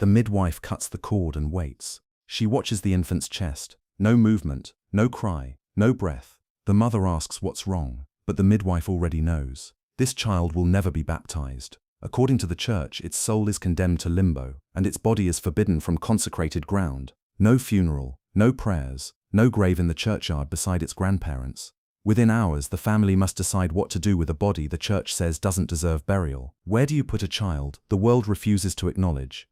The midwife cuts the cord and waits. She watches the infant's chest. No movement, no cry, no breath. The mother asks what's wrong, but the midwife already knows. This child will never be baptized. According to the church, its soul is condemned to limbo, and its body is forbidden from consecrated ground. No funeral, no prayers, no grave in the churchyard beside its grandparents. Within hours, the family must decide what to do with a body the church says doesn't deserve burial. Where do you put a child the world refuses to acknowledge?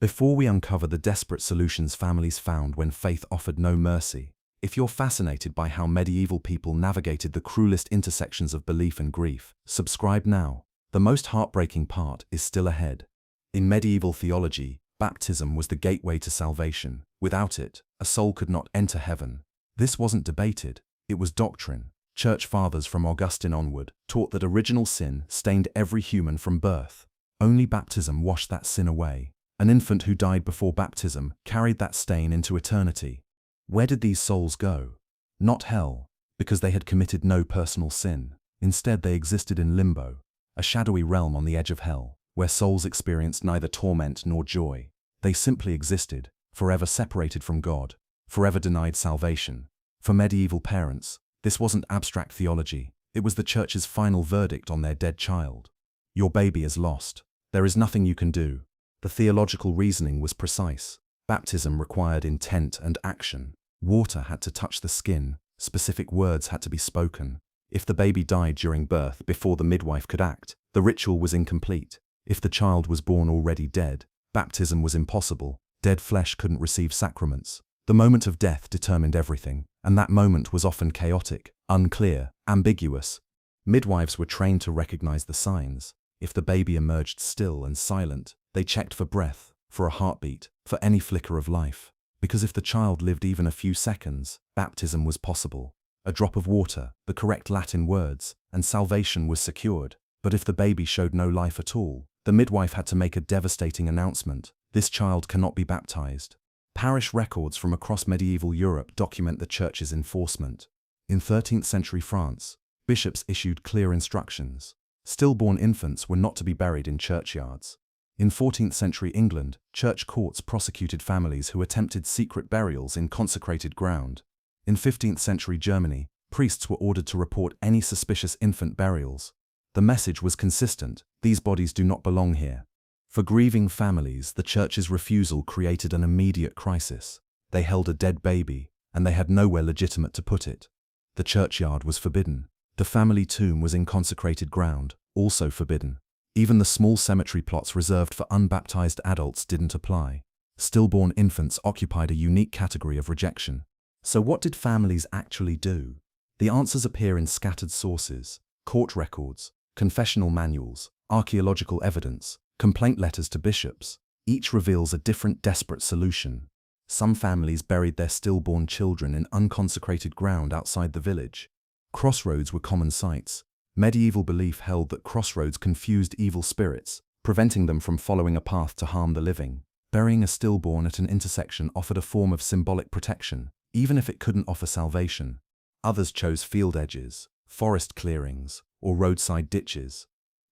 Before we uncover the desperate solutions families found when faith offered no mercy, if you're fascinated by how medieval people navigated the cruelest intersections of belief and grief, subscribe now. The most heartbreaking part is still ahead. In medieval theology, baptism was the gateway to salvation. Without it, a soul could not enter heaven. This wasn't debated, it was doctrine. Church fathers from Augustine onward taught that original sin stained every human from birth. Only baptism washed that sin away. An infant who died before baptism carried that stain into eternity. Where did these souls go? Not hell, because they had committed no personal sin. Instead, they existed in limbo, a shadowy realm on the edge of hell, where souls experienced neither torment nor joy. They simply existed, forever separated from God, forever denied salvation. For medieval parents, this wasn't abstract theology, it was the church's final verdict on their dead child. Your baby is lost. There is nothing you can do. The theological reasoning was precise. Baptism required intent and action. Water had to touch the skin, specific words had to be spoken. If the baby died during birth before the midwife could act, the ritual was incomplete. If the child was born already dead, baptism was impossible. Dead flesh couldn't receive sacraments. The moment of death determined everything, and that moment was often chaotic, unclear, ambiguous. Midwives were trained to recognize the signs. If the baby emerged still and silent, they checked for breath, for a heartbeat, for any flicker of life. Because if the child lived even a few seconds, baptism was possible. A drop of water, the correct Latin words, and salvation was secured. But if the baby showed no life at all, the midwife had to make a devastating announcement: this child cannot be baptized. Parish records from across medieval Europe document the church's enforcement. In 13th century France, bishops issued clear instructions. Stillborn infants were not to be buried in churchyards. In 14th century England, church courts prosecuted families who attempted secret burials in consecrated ground. In 15th century Germany, priests were ordered to report any suspicious infant burials. The message was consistent: these bodies do not belong here. For grieving families, the church's refusal created an immediate crisis. They held a dead baby, and they had nowhere legitimate to put it. The churchyard was forbidden. The family tomb was in consecrated ground, also forbidden. Even the small cemetery plots reserved for unbaptized adults didn't apply. Stillborn infants occupied a unique category of rejection. So what did families actually do? The answers appear in scattered sources: court records, confessional manuals, archaeological evidence, complaint letters to bishops. Each reveals a different desperate solution. Some families buried their stillborn children in unconsecrated ground outside the village. Crossroads were common sites. Medieval belief held that crossroads confused evil spirits, preventing them from following a path to harm the living. Burying a stillborn at an intersection offered a form of symbolic protection, even if it couldn't offer salvation. Others chose field edges, forest clearings, or roadside ditches.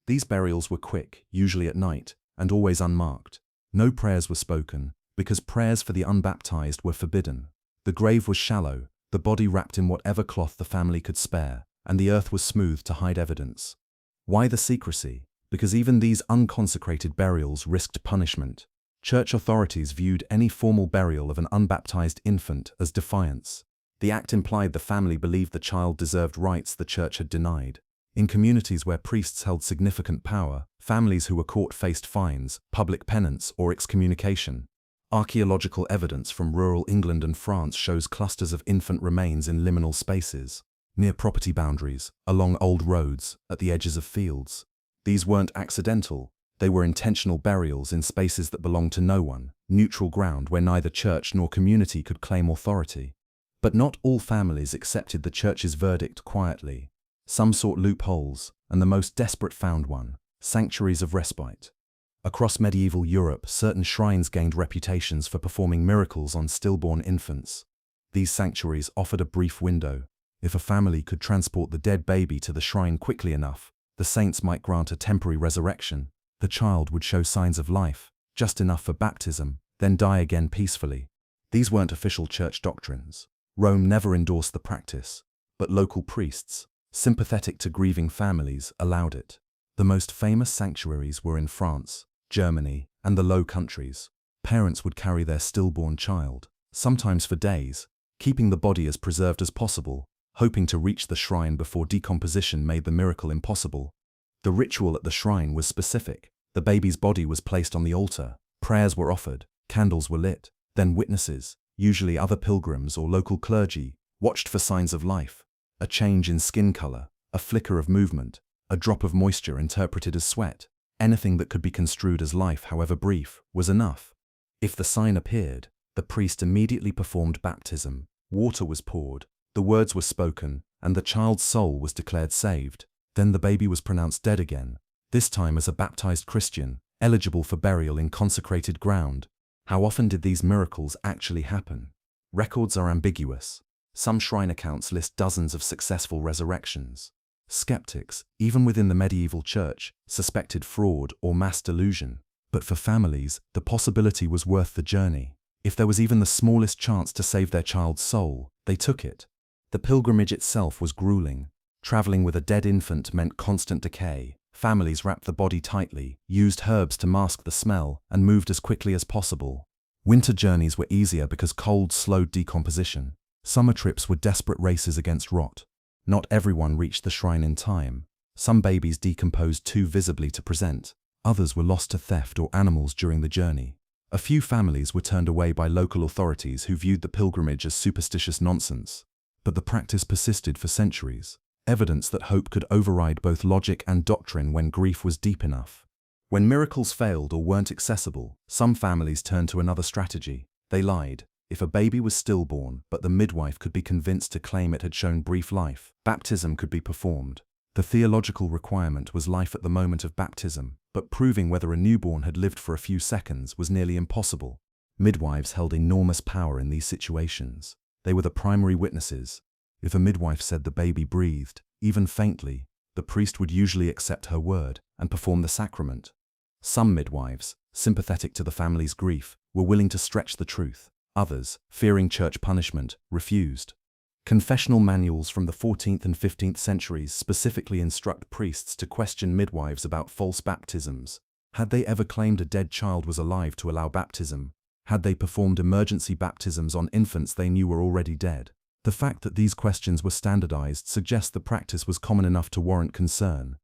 These burials were quick, usually at night, and always unmarked. No prayers were spoken, because prayers for the unbaptized were forbidden. The grave was shallow, the body wrapped in whatever cloth the family could spare, and the earth was smooth to hide evidence. Why the secrecy? Because even these unconsecrated burials risked punishment. Church authorities viewed any formal burial of an unbaptized infant as defiance. The act implied the family believed the child deserved rights the church had denied. In communities where priests held significant power, families who were caught faced fines, public penance, or excommunication. Archaeological evidence from rural England and France shows clusters of infant remains in liminal spaces, near property boundaries, along old roads, at the edges of fields. These weren't accidental, they were intentional burials in spaces that belonged to no one, neutral ground where neither church nor community could claim authority. But not all families accepted the church's verdict quietly. Some sought loopholes, and the most desperate found one: sanctuaries of respite. Across medieval Europe, certain shrines gained reputations for performing miracles on stillborn infants. These sanctuaries offered a brief window. If a family could transport the dead baby to the shrine quickly enough, the saints might grant a temporary resurrection. The child would show signs of life, just enough for baptism, then die again peacefully. These weren't official church doctrines. Rome never endorsed the practice, but local priests, sympathetic to grieving families, allowed it. The most famous sanctuaries were in France, Germany, and the Low Countries. Parents would carry their stillborn child, sometimes for days, keeping the body as preserved as possible, hoping to reach the shrine before decomposition made the miracle impossible. The ritual at the shrine was specific. The baby's body was placed on the altar, prayers were offered, candles were lit, then witnesses, usually other pilgrims or local clergy, watched for signs of life. A change in skin color, a flicker of movement, a drop of moisture interpreted as sweat. Anything that could be construed as life, however brief, was enough. If the sign appeared, the priest immediately performed baptism. Water was poured, the words were spoken, and the child's soul was declared saved. Then the baby was pronounced dead again, this time as a baptized Christian, eligible for burial in consecrated ground. How often did these miracles actually happen? Records are ambiguous. Some shrine accounts list dozens of successful resurrections. Skeptics, even within the medieval church, suspected fraud or mass delusion. But for families, the possibility was worth the journey. If there was even the smallest chance to save their child's soul, they took it. The pilgrimage itself was grueling. Traveling with a dead infant meant constant decay. Families wrapped the body tightly, used herbs to mask the smell, and moved as quickly as possible. Winter journeys were easier because cold slowed decomposition. Summer trips were desperate races against rot. Not everyone reached the shrine in time. Some babies decomposed too visibly to present. Others were lost to theft or animals during the journey. A few families were turned away by local authorities who viewed the pilgrimage as superstitious nonsense. But the practice persisted for centuries. Evidence that hope could override both logic and doctrine when grief was deep enough. When miracles failed or weren't accessible, some families turned to another strategy. They lied. If a baby was stillborn, but the midwife could be convinced to claim it had shown brief life, baptism could be performed. The theological requirement was life at the moment of baptism, but proving whether a newborn had lived for a few seconds was nearly impossible. Midwives held enormous power in these situations. They were the primary witnesses. If a midwife said the baby breathed, even faintly, the priest would usually accept her word and perform the sacrament. Some midwives, sympathetic to the family's grief, were willing to stretch the truth. Others, fearing church punishment, refused. Confessional manuals from the 14th and 15th centuries specifically instruct priests to question midwives about false baptisms. Had they ever claimed a dead child was alive to allow baptism? Had they performed emergency baptisms on infants they knew were already dead? The fact that these questions were standardized suggests the practice was common enough to warrant concern.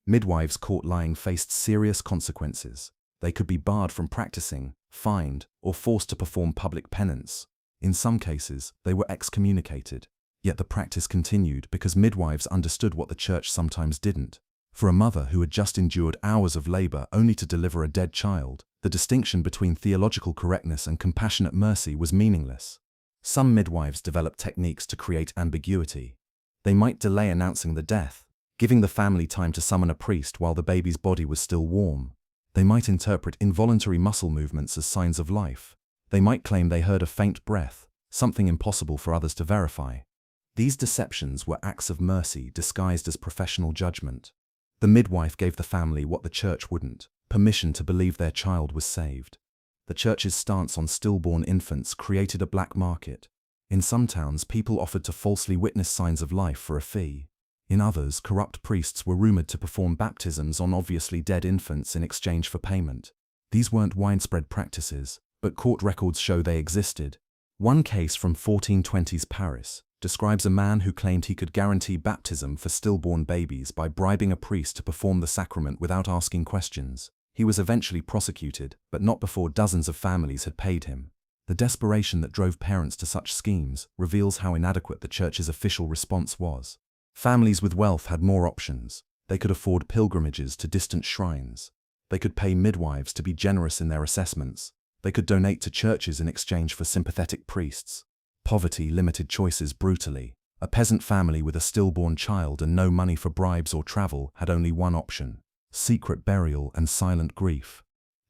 Midwives caught lying faced serious consequences. They could be barred from practicing, fined, or forced to perform public penance. In some cases, they were excommunicated. Yet the practice continued because midwives understood what the church sometimes didn't. For a mother who had just endured hours of labor only to deliver a dead child, the distinction between theological correctness and compassionate mercy was meaningless. Some midwives developed techniques to create ambiguity. They might delay announcing the death, giving the family time to summon a priest while the baby's body was still warm. They might interpret involuntary muscle movements as signs of life. They might claim they heard a faint breath, something impossible for others to verify. These deceptions were acts of mercy disguised as professional judgment. The midwife gave the family what the church wouldn't: permission to believe their child was saved. The church's stance on stillborn infants created a black market. In some towns, people offered to falsely witness signs of life for a fee. In others, corrupt priests were rumored to perform baptisms on obviously dead infants in exchange for payment. These weren't widespread practices, but court records show they existed. One case from 1420s Paris describes a man who claimed he could guarantee baptism for stillborn babies by bribing a priest to perform the sacrament without asking questions. He was eventually prosecuted, but not before dozens of families had paid him. The desperation that drove parents to such schemes reveals how inadequate the church's official response was. Families with wealth had more options. They could afford pilgrimages to distant shrines. They could pay midwives to be generous in their assessments. They could donate to churches in exchange for sympathetic priests. Poverty limited choices brutally. A peasant family with a stillborn child and no money for bribes or travel had only one option: secret burial and silent grief.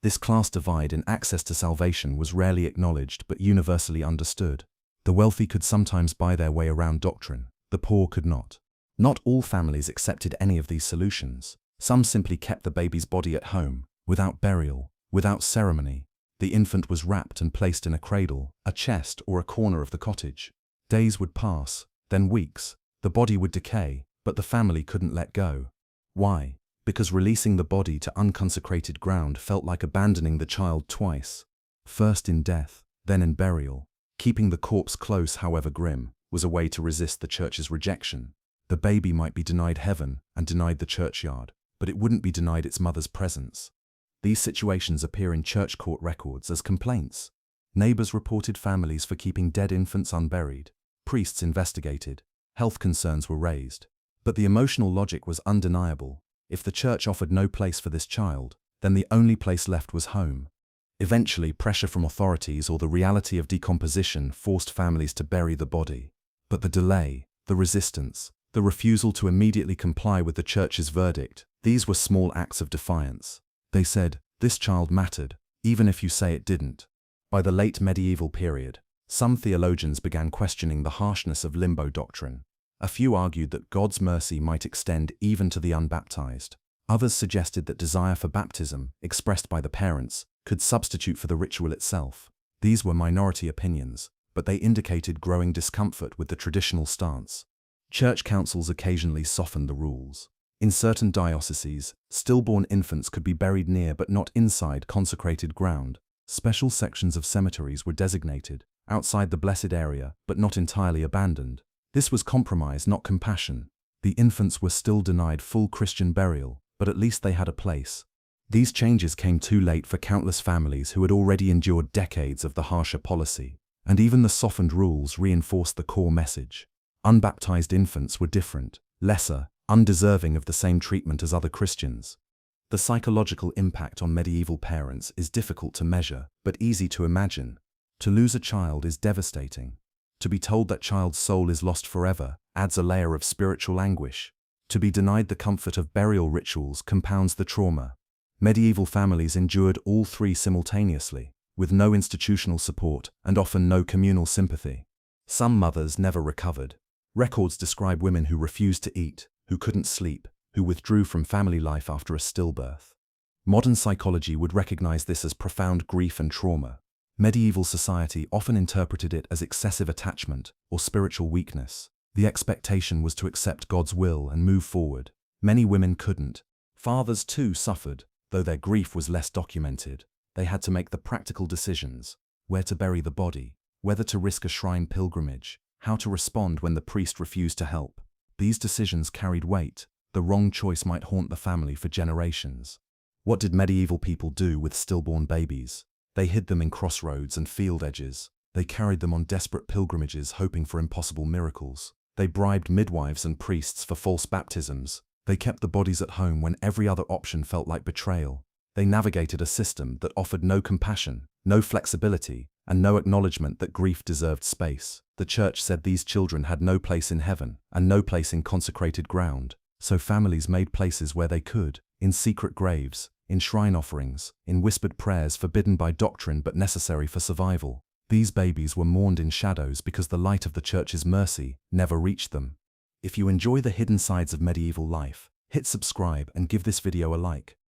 This class divide in access to salvation was rarely acknowledged but universally understood. The wealthy could sometimes buy their way around doctrine. The poor could not. Not all families accepted any of these solutions. Some simply kept the baby's body at home, without burial, Without ceremony, the infant was wrapped and placed in a cradle, a chest, or a corner of the cottage. Days would pass, then weeks. The body would decay, but the family couldn't let go. Why? Because releasing the body to unconsecrated ground felt like abandoning the child twice. First in death, then in burial. Keeping the corpse close, however grim, was a way to resist the church's rejection. The baby might be denied heaven and denied the churchyard, but it wouldn't be denied its mother's presence. These situations appear in church court records as complaints. Neighbors reported families for keeping dead infants unburied. Priests investigated. Health concerns were raised. But the emotional logic was undeniable. If the church offered no place for this child, then the only place left was home. Eventually, pressure from authorities or the reality of decomposition forced families to bury the body. But the delay, the resistance, the refusal to immediately comply with the church's verdict, these were small acts of defiance. They said, "This child mattered, even if you say it didn't." By the late medieval period, some theologians began questioning the harshness of limbo doctrine. A few argued that God's mercy might extend even to the unbaptized. Others suggested that desire for baptism, expressed by the parents, could substitute for the ritual itself. These were minority opinions, but they indicated growing discomfort with the traditional stance. Church councils occasionally softened the rules. In certain dioceses, stillborn infants could be buried near but not inside consecrated ground. Special sections of cemeteries were designated, outside the blessed area, but not entirely abandoned. This was compromise, not compassion. The infants were still denied full Christian burial, but at least they had a place. These changes came too late for countless families who had already endured decades of the harsher policy, and even the softened rules reinforced the core message. Unbaptized infants were different, lesser, undeserving of the same treatment as other Christians. The psychological impact on medieval parents is difficult to measure, but easy to imagine. To lose a child is devastating. To be told that child's soul is lost forever adds a layer of spiritual anguish. To be denied the comfort of burial rituals compounds the trauma. Medieval families endured all three simultaneously, with no institutional support and often no communal sympathy. Some mothers never recovered. Records describe women who refused to eat, who couldn't sleep, who withdrew from family life after a stillbirth. Modern psychology would recognize this as profound grief and trauma. Medieval society often interpreted it as excessive attachment or spiritual weakness. The expectation was to accept God's will and move forward. Many women couldn't. Fathers too suffered, though their grief was less documented. They had to make the practical decisions: where to bury the body, whether to risk a shrine pilgrimage, how to respond when the priest refused to help. These decisions carried weight. The wrong choice might haunt the family for generations. What did medieval people do with stillborn babies? They hid them in crossroads and field edges. They carried them on desperate pilgrimages hoping for impossible miracles. They bribed midwives and priests for false baptisms. They kept the bodies at home when every other option felt like betrayal. They navigated a system that offered no compassion, no flexibility, and no acknowledgement that grief deserved space. The church said these children had no place in heaven and no place in consecrated ground. So families made places where they could, in secret graves, in shrine offerings, in whispered prayers forbidden by doctrine but necessary for survival. These babies were mourned in shadows because the light of the church's mercy never reached them. If you enjoy the hidden sides of medieval life, hit subscribe and give this video a like.